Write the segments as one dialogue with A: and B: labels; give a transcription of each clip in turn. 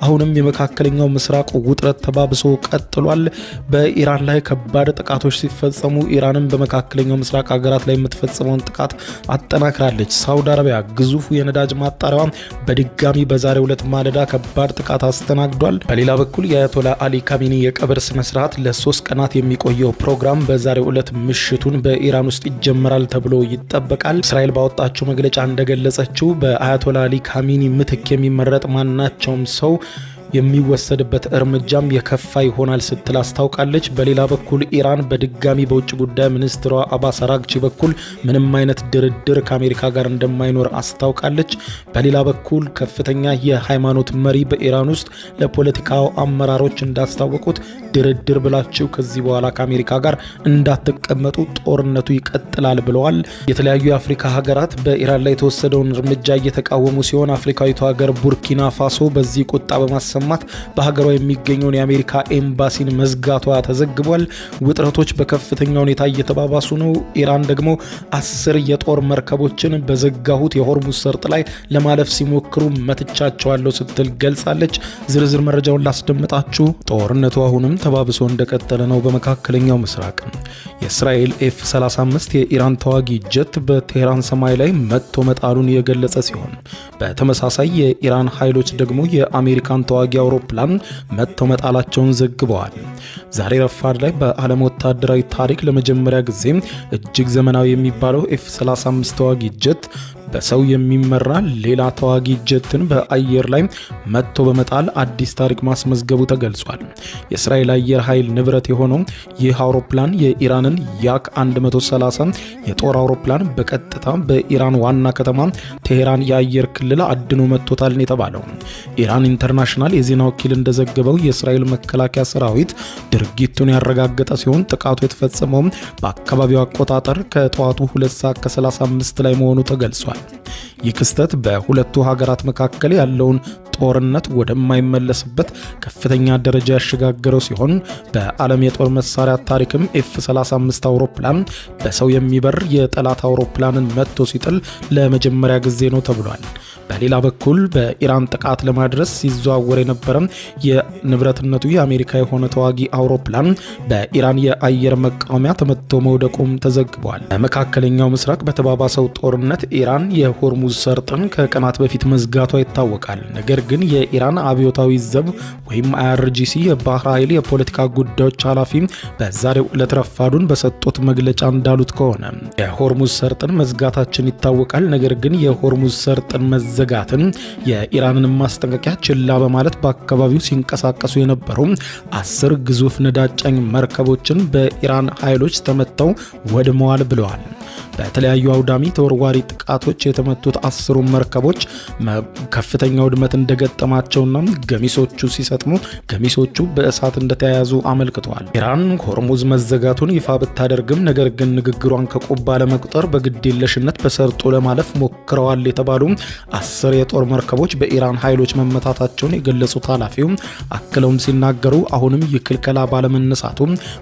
A: አሁንም የመካከለኛው ምስራቅ ውጥረት ተባብሶ ቀጥሏል። በኢራን ላይ ከባድ ጥቃቶች ሲፈጸሙ ኢራንም በመካከለኛው ምስራቅ ሀገራት ላይ የምትፈጽመውን ጥቃት አጠናክራለች። ሳውዲ አረቢያ ግዙፉ የነዳጅ ማጣሪያዋ በድጋሚ በዛሬው ዕለት ማለዳ ከባድ ጥቃት አስተናግዷል። በሌላ በኩል የአያቶላ አሊ ካሚኒ የቀብር ስነ ስርዓት ለ3 ቀናት የሚቆየው ፕሮግራም በዛሬው ዕለት ምሽቱን በኢራን ውስጥ ይጀምራል ተብሎ ይጠበቃል። እስራኤል ባወጣችው መግለጫ እንደገለጸችው በአያቶላ አሊ ካሚኒ ምትክ የሚመረጥ ማናቸውም ሰው የሚወሰድበት እርምጃም የከፋ ይሆናል ስትል አስታውቃለች። በሌላ በኩል ኢራን በድጋሚ በውጭ ጉዳይ ሚኒስትሯ አባስ አራግቺ በኩል ምንም አይነት ድርድር ከአሜሪካ ጋር እንደማይኖር አስታውቃለች። በሌላ በኩል ከፍተኛ የሃይማኖት መሪ በኢራን ውስጥ ለፖለቲካው አመራሮች እንዳስታወቁት ድርድር ብላችሁ ከዚህ በኋላ ከአሜሪካ ጋር እንዳትቀመጡ፣ ጦርነቱ ይቀጥላል ብለዋል። የተለያዩ የአፍሪካ ሀገራት በኢራን ላይ የተወሰደውን እርምጃ እየተቃወሙ ሲሆን አፍሪካዊቷ ሀገር ቡርኪና ፋሶ በዚህ ቁጣ በማሰማት በሀገሯ የሚገኘውን የአሜሪካ ኤምባሲን መዝጋቷ ተዘግቧል። ውጥረቶች በከፍተኛ ሁኔታ እየተባባሱ ነው። ኢራን ደግሞ 10 የጦር መርከቦችን በዘጋሁት የሆርሙዝ ሰርጥ ላይ ለማለፍ ሲሞክሩ መትቻቸዋለሁ ስትል ገልጻለች። ዝርዝር መረጃውን ላስደምጣችሁ። ጦርነቱ አሁንም ተባብሶ እንደቀጠለ ነው። በመካከለኛው ምስራቅ የእስራኤል F-35 የኢራን ተዋጊ ጀት በቴህራን ሰማይ ላይ መጥቶ መጣሉን የገለጸ ሲሆን በተመሳሳይ የኢራን ኃይሎች ደግሞ የአሜሪካን ተዋጊ አውሮፕላን መጥተው መጣላቸውን ዘግበዋል። ዛሬ ረፋድ ላይ በዓለም ወታደራዊ ታሪክ ለመጀመሪያ ጊዜ እጅግ ዘመናዊ የሚባለው F-35 ተዋጊ ጀት በሰው የሚመራ ሌላ ተዋጊ ጀትን በአየር ላይ መጥቶ በመጣል አዲስ ታሪክ ማስመዝገቡ ተገልጿል። የእስራኤል አየር ኃይል ንብረት የሆነው ይህ አውሮፕላን የኢራንን ያክ 130 የጦር አውሮፕላን በቀጥታ በኢራን ዋና ከተማ ቴሄራን የአየር ክልል አድኖ መጥቶታል የተባለው ኢራን ኢንተርናሽናል የዜና ወኪል እንደዘገበው የእስራኤል መከላከያ ሰራዊት ድርጊቱን ያረጋገጠ ሲሆን ጥቃቱ የተፈጸመው በአካባቢው አቆጣጠር ከጠዋቱ 2:35 ላይ መሆኑ ተገልጿል። ይህ ክስተት በሁለቱ ሀገራት መካከል ያለውን ጦርነት ወደማይመለስበት ከፍተኛ ደረጃ ያሸጋገረው ሲሆን በዓለም የጦር መሳሪያ ታሪክም F-35 አውሮፕላን በሰው የሚበር የጠላት አውሮፕላንን መጥቶ ሲጥል ለመጀመሪያ ጊዜ ነው ተብሏል። በሌላ በኩል በኢራን ጥቃት ለማድረስ ሲዘዋወር የነበረ የንብረትነቱ የአሜሪካ የሆነ ተዋጊ አውሮፕላን በኢራን የአየር መቃወሚያ ተመትቶ መውደቁም ተዘግቧል። በመካከለኛው ምስራቅ በተባባሰው ጦርነት ኢራን የሆርሙዝ ሰርጥን ከቀናት በፊት መዝጋቷ ይታወቃል። ነገር ግን የኢራን አብዮታዊ ዘብ ወይም IRGC የባህር ኃይል የፖለቲካ ጉዳዮች ኃላፊ በዛሬው ዕለት ረፋዱን በሰጡት መግለጫ እንዳሉት ከሆነ የሆርሙዝ ሰርጥን መዝጋታችን ይታወቃል። ነገር ግን የሆርሙዝ ሰርጥን መዘጋትን የኢራንን ማስጠንቀቂያ ችላ በማለት በአካባቢው ሲንቀሳቀሱ የነበሩ 10 ግዙፍ ነዳጅ ጫኝ መርከቦችን በኢራን ኃይሎች ተመተው ወድመዋል ብለዋል። በተለያዩ አውዳሚ ተወርዋሪ ጥቃቶች የተመቱት 10 መርከቦች ከፍተኛ ውድመት እንደገጠማቸውና ገሚሶቹ ሲሰጥሙ ገሚሶቹ በእሳት እንደተያያዙ አመልክተዋል። ኢራን ሆርሙዝ መዘጋቱን ይፋ ብታደርግም ነገር ግን ንግግሯን ከቁባ ለመቁጠር በግዴለሽነት በሰርጦ ለማለፍ ሞክረዋል የተባሉ 10 የጦር መርከቦች በኢራን ኃይሎች መመታታቸውን የገለጹት ኃላፊው አክለውም ሲናገሩ አሁንም የክልከላ ባለመነሳቱ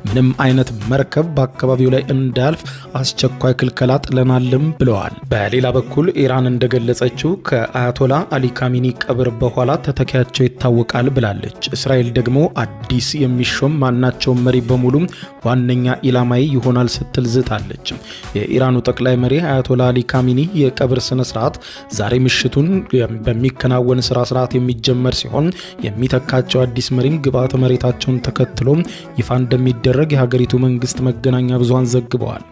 A: ምንም አይነት መርከብ በአካባቢው ላይ እንዳያልፍ አስቸኳይ ክልከላ ጥለናልም ብለዋል። በሌላ በኩል ኢራን እንደገለጸችው ከአያቶላ አሊ ካሚኒ ቀብር በኋላ ተተኪያቸው ይታወቃል ብላለች። እስራኤል ደግሞ አዲስ የሚሾም ማናቸውም መሪ በሙሉ ዋነኛ ኢላማዊ ይሆናል ስትል ዝታለች። የኢራኑ ጠቅላይ መሪ አያቶላ አሊ ካሚኒ የቀብር ስነ ስርዓት ዛሬ ምሽቱን በሚከናወን ስርዓት የሚጀመር ሲሆን የሚተካቸው አዲስ መሪም ግብዓተ መሬታቸውን ተከትሎ ይፋ እንደሚደረግ የሀገሪቱ መንግስት መገናኛ ብዙሃን ዘግበዋል።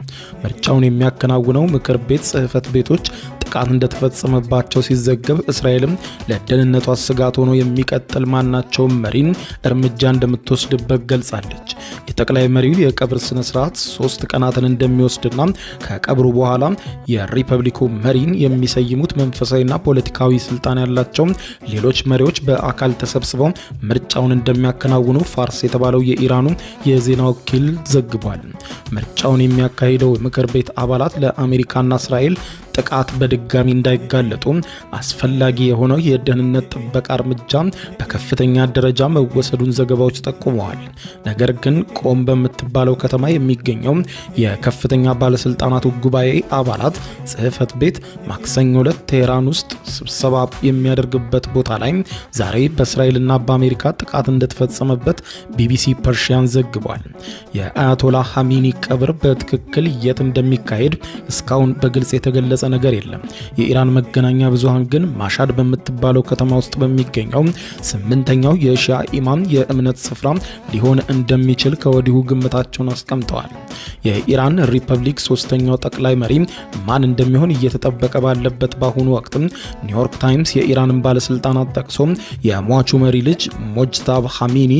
A: ምርጫውን የሚያከናውነው ምክር ቤት ጽህፈት ቤቶች ጥቃት እንደተፈጸመባቸው ሲዘገብ እስራኤልም ለደህንነቷ ስጋት ሆኖ የሚቀጥል ማናቸውም መሪን እርምጃ እንደምትወስድበት ገልጻለች። የጠቅላይ መሪው የቀብር ስነ ስርዓት 3 ቀናትን እንደሚወስድና ከቀብሩ በኋላ የሪፐብሊኩ መሪን የሚሰይሙት መንፈሳዊና ፖለቲካዊ ስልጣን ያላቸው ሌሎች መሪዎች በአካል ተሰብስበው ምርጫውን እንደሚያከናውኑ ፋርስ የተባለው የኢራኑ የዜና ወኪል ዘግቧል። ምርጫውን የሚያካሂደው ምክር ቤት አባላት ለአሜሪካና እስራኤል ጥቃት በድጋሚ እንዳይጋለጡ አስፈላጊ የሆነው የደህንነት ጥበቃ እርምጃ በከፍተኛ ደረጃ መወሰዱን ዘገባዎች ጠቁመዋል። ነገር ግን ቆም በምትባለው ከተማ የሚገኘው የከፍተኛ ባለስልጣናቱ ጉባኤ አባላት ጽህፈት ቤት ማክሰኞ ዕለት ቴህራን ውስጥ ስብሰባ የሚያደርግበት ቦታ ላይ ዛሬ በእስራኤልና በአሜሪካ ጥቃት እንደተፈጸመበት ቢቢሲ ፐርሺያን ዘግቧል። የአያቶላ ኻሜኒ ቀብር በትክክል የት እንደሚካሄድ እስካሁን በግልጽ የተገለጸ ነገር የለም። የኢራን መገናኛ ብዙሃን ግን ማሻድ በምትባለው ከተማ ውስጥ በሚገኘው 8ኛው የሺዓ ኢማም የእምነት ስፍራ ሊሆን እንደሚችል ከወዲሁ ግምታቸውን አስቀምጠዋል። የኢራን ሪፐብሊክ 3ኛው ጠቅላይ መሪ ማን እንደሚሆን እየተጠበቀ ባለበት በአሁኑ ወቅት ኒውዮርክ ታይምስ የኢራንን ባለስልጣናት ጠቅሶ የሟቹ መሪ ልጅ ሞጅታባ ኻሜኒ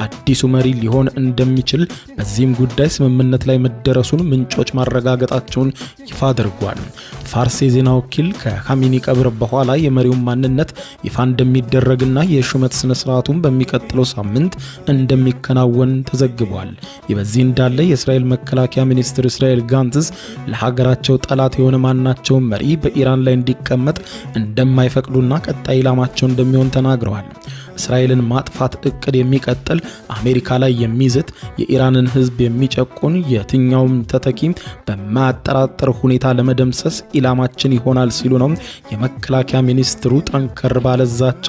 A: አዲሱ መሪ ሊሆን እንደሚችል በዚህም ጉዳይ ስምምነት ላይ መደረሱን ምንጮች ማረጋገጣቸውን ይፋ አድርጓል። ፋርስ የዜና ወኪል ከኻሜኒ ቀብር በኋላ የመሪውን ማንነት ይፋ እንደሚደረግና የሹመት ስነ ስርዓቱን በሚቀጥለው ሳምንት እንደሚከናወን ተዘግቧል። ይህ በዚህ እንዳለ የእስራኤል መከላከያ ሚኒስትር እስራኤል ጋንትዝ ለሀገራቸው ጠላት የሆነ ማናቸውን መሪ በኢራን ላይ እንዲቀመጥ እንደማይፈቅዱና ቀጣይ ኢላማቸው እንደሚሆን ተናግረዋል። እስራኤልን ማጥፋት እቅድ የሚቀጥል አሜሪካ ላይ የሚዝት የኢራንን ሕዝብ የሚጨቁን የትኛውም ተተኪ በማያጠራጥር ሁኔታ ለመደምሰስ ኢላማችን ይሆናል ሲሉ ነው የመከላከያ ሚኒስትሩ ጠንከር ባለ ዛቻ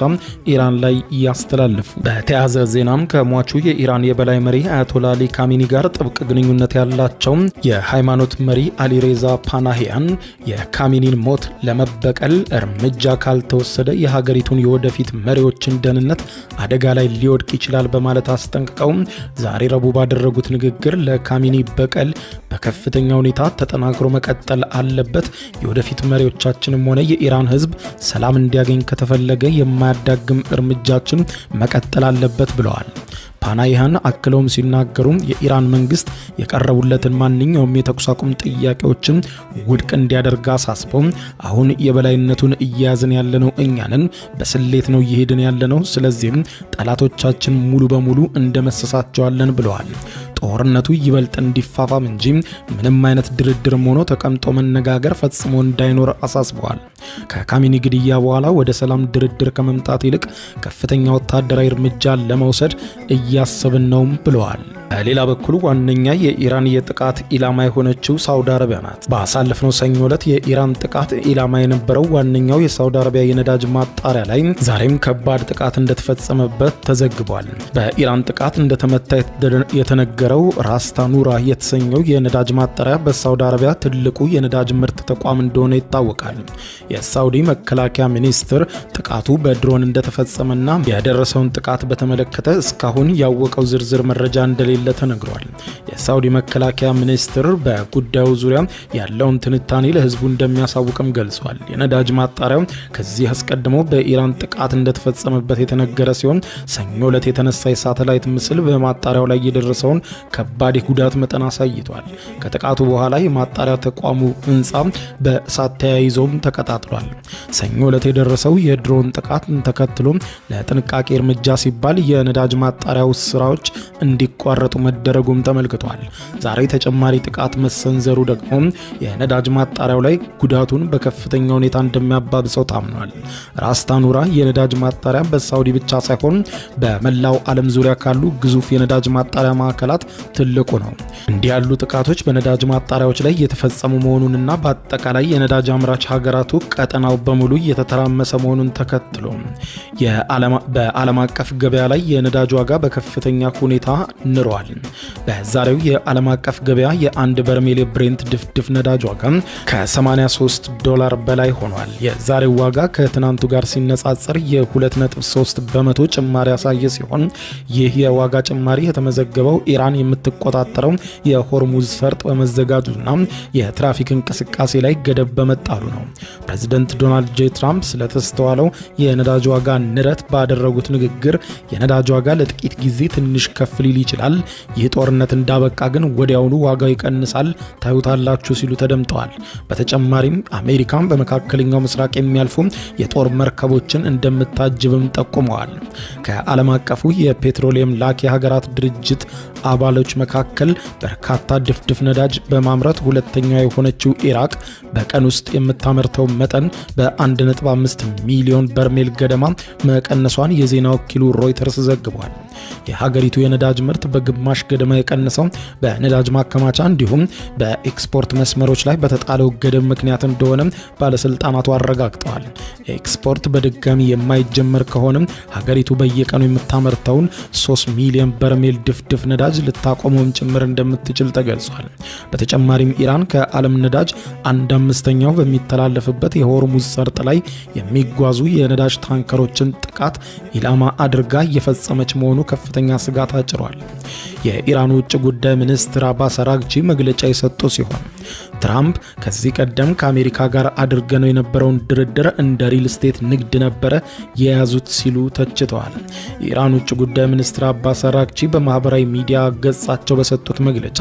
A: ኢራን ላይ ያስተላልፉ። በተያያዘ ዜናም ከሟቹ የኢራን የበላይ መሪ አያቶላ አሊ ኻሜኒ ጋር ጥብቅ ግንኙነት ያላቸው የሃይማኖት መሪ አሊሬዛ ፓናሂያን የኻሜኒን ሞት ለመበቀል እርምጃ ካልተወሰደ የሀገሪቱን የወደፊት መሪዎችን ደህንነት አደጋ ላይ ሊወድቅ ይችላል በማለት አስጠንቅቀው ዛሬ ረቡዕ ባደረጉት ንግግር ለኻሜኒ በቀል በከፍተኛ ሁኔታ ተጠናክሮ መቀጠል አለበት፣ የወደፊት መሪዎቻችንም ሆነ የኢራን ሕዝብ ሰላም እንዲያገኝ ከተፈለገ የማያዳግም እርምጃችን መቀጠል አለበት ብለዋል። ፓናሂያን አክለውም ሲናገሩ የኢራን መንግስት የቀረቡለትን ማንኛውም የተኩስ አቁም ጥያቄዎችን ውድቅ እንዲያደርግ አሳስበው አሁን የበላይነቱን እያያዝን ያለነው እኛንን በስሌት ነው እየሄድን ያለነው፣ ስለዚህም ጠላቶቻችን ሙሉ በሙሉ እንደመሰሳቸዋለን ብለዋል። ጦርነቱ ይበልጥ እንዲፋፋም እንጂ ምንም አይነት ድርድርም ሆኖ ተቀምጦ መነጋገር ፈጽሞ እንዳይኖር አሳስበዋል። ከኻሜኒ ግድያ በኋላ ወደ ሰላም ድርድር ከመምጣት ይልቅ ከፍተኛ ወታደራዊ እርምጃ ለመውሰድ እያሰብን ነው ብለዋል። በሌላ በኩል ዋነኛ የኢራን የጥቃት ኢላማ የሆነችው ሳውዲ አረቢያ ናት። ባሳለፍነው ሰኞ ዕለት የኢራን ጥቃት ኢላማ የነበረው ዋነኛው የሳውዲ አረቢያ የነዳጅ ማጣሪያ ላይ ዛሬም ከባድ ጥቃት እንደተፈጸመበት ተዘግቧል። በኢራን ጥቃት እንደተመታ የተነገረው ራስ ታኑራ የተሰኘው የነዳጅ ማጣሪያ በሳውዲ አረቢያ ትልቁ የነዳጅ ምርት ተቋም እንደሆነ ይታወቃል። የሳውዲ መከላከያ ሚኒስትር ጥቃቱ በድሮን እንደተፈጸመና የደረሰውን ጥቃት በተመለከተ እስካሁን ያወቀው ዝርዝር መረጃ እንደሌለ ተነግሯል። የሳውዲ መከላከያ ሚኒስትር በጉዳዩ ዙሪያ ያለውን ትንታኔ ለህዝቡ እንደሚያሳውቅም ገልጿል። የነዳጅ ማጣሪያው ከዚህ አስቀድሞ በኢራን ጥቃት እንደተፈጸመበት የተነገረ ሲሆን ሰኞ ዕለት የተነሳ የሳተላይት ምስል በማጣሪያው ላይ የደረሰውን ከባድ የጉዳት መጠን አሳይቷል። ከጥቃቱ በኋላ የማጣሪያ ተቋሙ ህንፃ በእሳት ተያይዞም ተቀጣጥሏል። ሰኞ ዕለት የደረሰው የድሮን ጥቃት ተከትሎ ለጥንቃቄ እርምጃ ሲባል የነዳጅ ማጣሪያው ስራዎች እንዲቋረጡ መደረጉም ተመልክቷል። ዛሬ ተጨማሪ ጥቃት መሰንዘሩ ደግሞ የነዳጅ ማጣሪያው ላይ ጉዳቱን በከፍተኛ ሁኔታ እንደሚያባብሰው ታምኗል። ራስ ታኑራ የነዳጅ ማጣሪያ በሳውዲ ብቻ ሳይሆን በመላው ዓለም ዙሪያ ካሉ ግዙፍ የነዳጅ ማጣሪያ ማዕከላት ትልቁ ነው። እንዲህ ያሉ ጥቃቶች በነዳጅ ማጣሪያዎች ላይ የተፈጸሙ መሆኑንና በአጠቃላይ የነዳጅ አምራች ሀገራቱ ቀጠናው በሙሉ እየተተራመሰ መሆኑን ተከትሎ በዓለም አቀፍ ገበያ ላይ የነዳጅ ዋጋ በከፍተኛ ሁኔታ ንሯል። በዛሬው የዓለም አቀፍ ገበያ የአንድ በርሜል የብሬንት ድፍድፍ ነዳጅ ዋጋ ከ$83 በላይ ሆኗል። የዛሬው ዋጋ ከትናንቱ ጋር ሲነጻጸር የ2.3 በመቶ ጭማሪ ያሳየ ሲሆን ይህ የዋጋ ጭማሪ የተመዘገበው ኢራን የምትቆጣጠረው የሆርሙዝ ሰርጥ በመዘጋቱና የትራፊክ እንቅስቃሴ ላይ ገደብ በመጣሉ ነው። ፕሬዚደንት ዶናልድ ጄ ትራምፕ ስለተስተዋለው የነዳጅ ዋጋ ንረት ባደረጉት ንግግር የነዳጅ ዋጋ ለጥቂት ጊዜ ትንሽ ከፍ ሊል ይችላል፣ ይህ ጦርነት እንዳበቃ ግን ወዲያውኑ ዋጋው ይቀንሳል ታዩታላችሁ ሲሉ ተደምጠዋል። በተጨማሪም አሜሪካን በመካከለኛው ምስራቅ የሚያልፉ የጦር መርከቦችን እንደምታጅብም ጠቁመዋል። ከዓለም አቀፉ የፔትሮሊየም ላኪ ሀገራት ድርጅት አባሎች መካከል በርካታ ድፍድፍ ነዳጅ በማምረት ሁለተኛ የሆነችው ኢራቅ በቀን ውስጥ የምታመርተው መጠን በ1.5 ሚሊዮን በርሜል ገደማ መቀነሷን የዜና ወኪሉ ሮይተርስ ዘግቧል። የሀገሪቱ የነዳጅ ምርት በግማሽ ገደማ የቀነሰው በነዳጅ ማከማቻ እንዲሁም በኤክስፖርት መስመሮች ላይ በተጣለው ገደብ ምክንያት እንደሆነ ባለስልጣናቱ አረጋግጠዋል። ኤክስፖርት በድጋሚ የማይጀመር ከሆነ ሀገሪቱ በየቀኑ የምታመርተውን 3 ሚሊዮን በርሜል ድፍድፍ ነዳጅ ልታቆመውም ጭምር እንደምትችል ተገልጿል። በተጨማሪም ኢራን ከዓለም ነዳጅ 1/5 በሚተላለፍበት የሆርሙዝ ሰርጥ ላይ የሚጓዙ የነዳጅ ታንከሮችን ጥቃት ኢላማ አድርጋ እየፈጸመች መሆኑ ከፍተኛ ስጋት አጭሯል። የኢራን ውጭ ጉዳይ ሚኒስትር አባስ አራግቺ መግለጫ የሰጡ ሲሆን ትራምፕ ከዚህ ቀደም ከአሜሪካ ጋር አድርገነው የነበረውን ድርድር እንደ ሪል ስቴት ንግድ ነበረ የያዙት ሲሉ ተችተዋል። የኢራን ውጭ ጉዳይ ሚኒስትር አባስ አራግቺ በማህበራዊ ሚዲያ ገጻቸው በሰጡት መግለጫ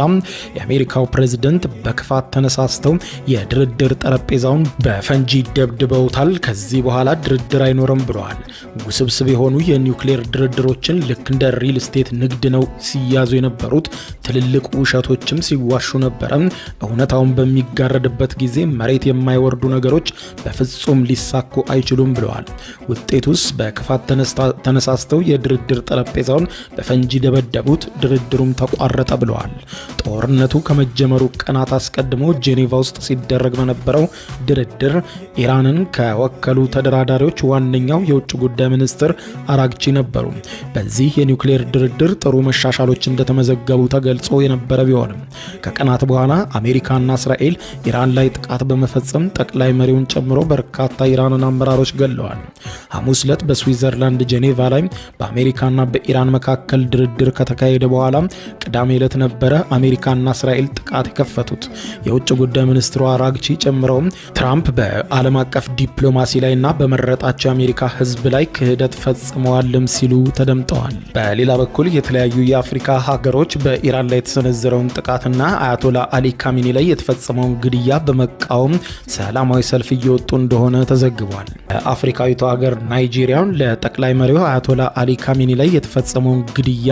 A: የአሜሪካው ፕሬዝደንት በክፋት ተነሳስተው የድርድር ጠረጴዛውን በፈንጂ ደብድበውታል፣ ከዚህ በኋላ ድርድር አይኖርም ብለዋል። ውስብስብ የሆኑ የኒውክሌር ድርድሮችን ልክ እንደ ሪል ስቴት ንግድ ነው ሲያዙ የነበሩት፣ ትልልቅ ውሸቶችም ሲዋሹ ነበረ። እውነታውን በሚጋረድበት ጊዜ መሬት የማይወርዱ ነገሮች በፍጹም ሊሳኩ አይችሉም ብለዋል። ውጤቱስ በክፋት ተነሳስተው የድርድር ጠረጴዛውን በፈንጂ ደበደቡት፣ ድርድሩም ተቋረጠ ብለዋል። ጦርነቱ ከመጀመሩ ቀናት አስቀድሞ ጄኔቫ ውስጥ ሲደረግ በነበረው ድርድር ኢራንን ከወከሉ ተደራዳሪዎች ዋነኛው የውጭ ጉዳይ ሚኒስትር አራግቺ ነበሩ። በዚህ የኒውክሌር ድርድር ጥሩ መሻሻሎች እንደተመዘገቡ ተገልጾ የነበረ ቢሆንም ከቀናት በኋላ አሜሪካና እስራኤል ኢራን ላይ ጥቃት በመፈጸም ጠቅላይ መሪውን ጨምሮ በርካታ ኢራንን አመራሮች ገለዋል። ሐሙስ ዕለት በስዊዘርላንድ ጄኔቫ ላይ በአሜሪካና በኢራን መካከል ድርድር ከተካሄደ በኋላ ቅዳሜ ዕለት ነበረ አሜሪካና እስራኤል ጥቃት የከፈቱት። የውጭ ጉዳይ ሚኒስትሩ አራግቺ ጨምረው ትራምፕ በዓለም አቀፍ ዲፕሎማሲ ላይና በመረጣቸው የአሜሪካ ሕዝብ ላይ ክህደት ፈጽመዋልም ሲሉ ተደምጠዋል። በሌላ በኩል የተለያዩ የአፍሪካ ሀገሮች በኢራን ላይ የተሰነዘረውን ጥቃትና አያቶላ አሊ ካሚኒ ላይ የተፈጸመውን ግድያ በመቃወም ሰላማዊ ሰልፍ እየወጡ እንደሆነ ተዘግቧል። አፍሪካዊቷ ሀገር ናይጄሪያ ለጠቅላይ መሪው አያቶላ አሊ ካሚኒ ላይ የተፈጸመውን ግድያ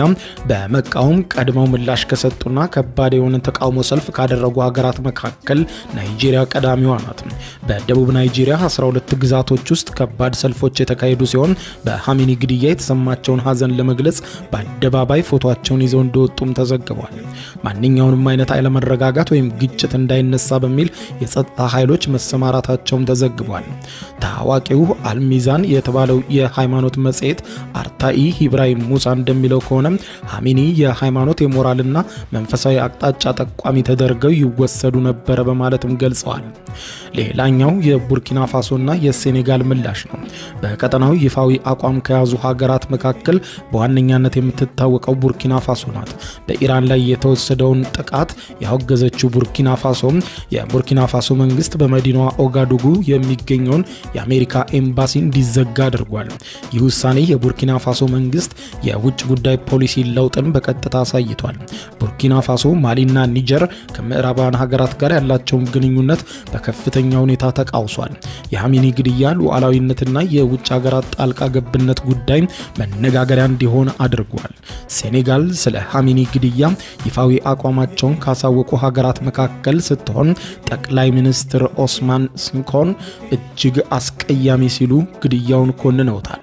A: በመቃወም ቀድመው ምላሽ ከሰጡና ከባድ የሆነ ተቃውሞ ሰልፍ ካደረጉ ሀገራት መካከል ናይጄሪያ ቀዳሚዋ ናት። በደቡብ ናይጄሪያ 12 ግዛቶች ውስጥ ከባድ ሰልፎች የተካሄዱ ሲሆን በካሚኒ ግድያ የተሰማቸውን ሀዘን ለመግለጽ በአደባባይ ፎቶቸውን ይዘው እንደወጡም ተዘግቧል። ማንኛውንም አይነት አለመረጋጋት ወይም ግጭት እንዳይነሳ በሚል የጸጥታ ኃይሎች መሰማራታቸውም ተዘግቧል። ታዋቂው አልሚዛን የተባለው የሃይማኖት መጽሔት አርታኢ ኢብራሂም ሙሳ እንደሚለው ከሆነ ካሚኒ የሃይማኖት የሞራልና መንፈሳዊ አቅጣጫ ጠቋሚ ተደርገው ይወሰዱ ነበረ በማለትም ገልጸዋል። ሌላኛው የቡርኪና ፋሶና የሴኔጋል ምላሽ ነው። በቀጠናው ይፋዊ አቋም ከያዙ ሀገራት መካከል በዋነኛነት የምትታወቀው ቡርኪና ፋሶ ናት። በኢራን ላይ የተወሰደውን ጥቃት ያወገዘችው ቡርኪና ፋሶ የቡርኪና ፋሶ መንግስት በመዲናዋ ኦጋዱጉ የሚገኘውን የአሜሪካ ኤምባሲ እንዲዘጋ አድርጓል። ይህ ውሳኔ የቡርኪና ፋሶ መንግስት የውጭ ጉዳይ ፖሊሲ ለውጥን በቀጥታ አሳይቷል። ቡርኪና ፋሶ፣ ማሊና ኒጀር ከምዕራባውያን ሀገራት ጋር ያላቸውን ግንኙነት በከፍተኛ ሁኔታ ተቃውሷል። የካሚኒ ግድያ ሉዓላዊነትና የውጭ ሀገራት ጣልቃ ገብነት ጉዳይ መነጋገሪያ እንዲሆን አድርጓል። ሴኔጋል ስለ ካሚኒ ግድያ ይፋዊ አቋማቸውን ካሳወቁ ሀገራት መካከል ስትሆን ጠቅላይ ሚኒስትር ኦስማን ስንኮን እጅግ አስቀያሚ ሲሉ ግድያውን ኮንነውታል።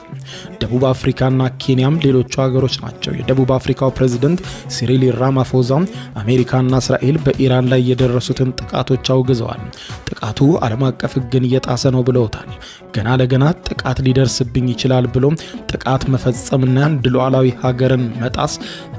A: ደቡብ አፍሪካና ኬንያም ሌሎቹ ሀገሮች ናቸው። የደቡብ አፍሪካው ፕሬዝዳንት ሲሪል ራማፎዛ አሜሪካና እስራኤል በኢራን ላይ የደረሱትን ጥቃቶች አውግዘዋል። ጥቃቱ ዓለም አቀፍ ሕግን እየጣሰ ነው ብለውታል። ገና ለገና ጥቃት ሊደርስብኝ ይችላል ብሎ ጥቃት መፈጸምና አንድ ሉዓላዊ ሀገርን መጣስ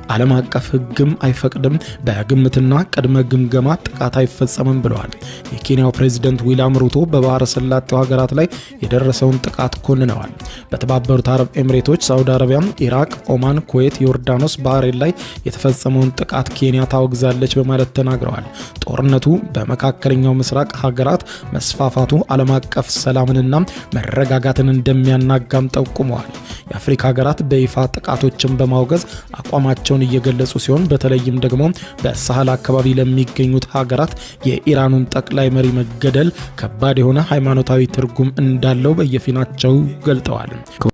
A: ዓለም አቀፍ ሕግም አይፈቅድም። በግምትና ቅድመ ግምገማ ጥቃት አይፈጸምም ብለዋል። የኬንያው ፕሬዝዳንት ዊልያም ሩቶ በባህረ ሰላጤው ሀገራት ላይ የደረሰውን ጥቃት ኮንነዋል። በተባበሩት የተባበሩት አረብ ኤምሬቶች፣ ሳውዲ አረቢያ፣ ኢራቅ፣ ኦማን፣ ኩዌት፣ ዮርዳኖስ፣ ባህሬን ላይ የተፈጸመውን ጥቃት ኬንያ ታወግዛለች በማለት ተናግረዋል። ጦርነቱ በመካከለኛው ምስራቅ ሀገራት መስፋፋቱ ዓለም አቀፍ ሰላምንና መረጋጋትን እንደሚያናጋም ጠቁመዋል። የአፍሪካ ሀገራት በይፋ ጥቃቶችን በማውገዝ አቋማቸውን እየገለጹ ሲሆን በተለይም ደግሞ በሳህል አካባቢ ለሚገኙት ሀገራት የኢራኑን ጠቅላይ መሪ መገደል ከባድ የሆነ ሃይማኖታዊ ትርጉም እንዳለው በየፊናቸው ገልጠዋል።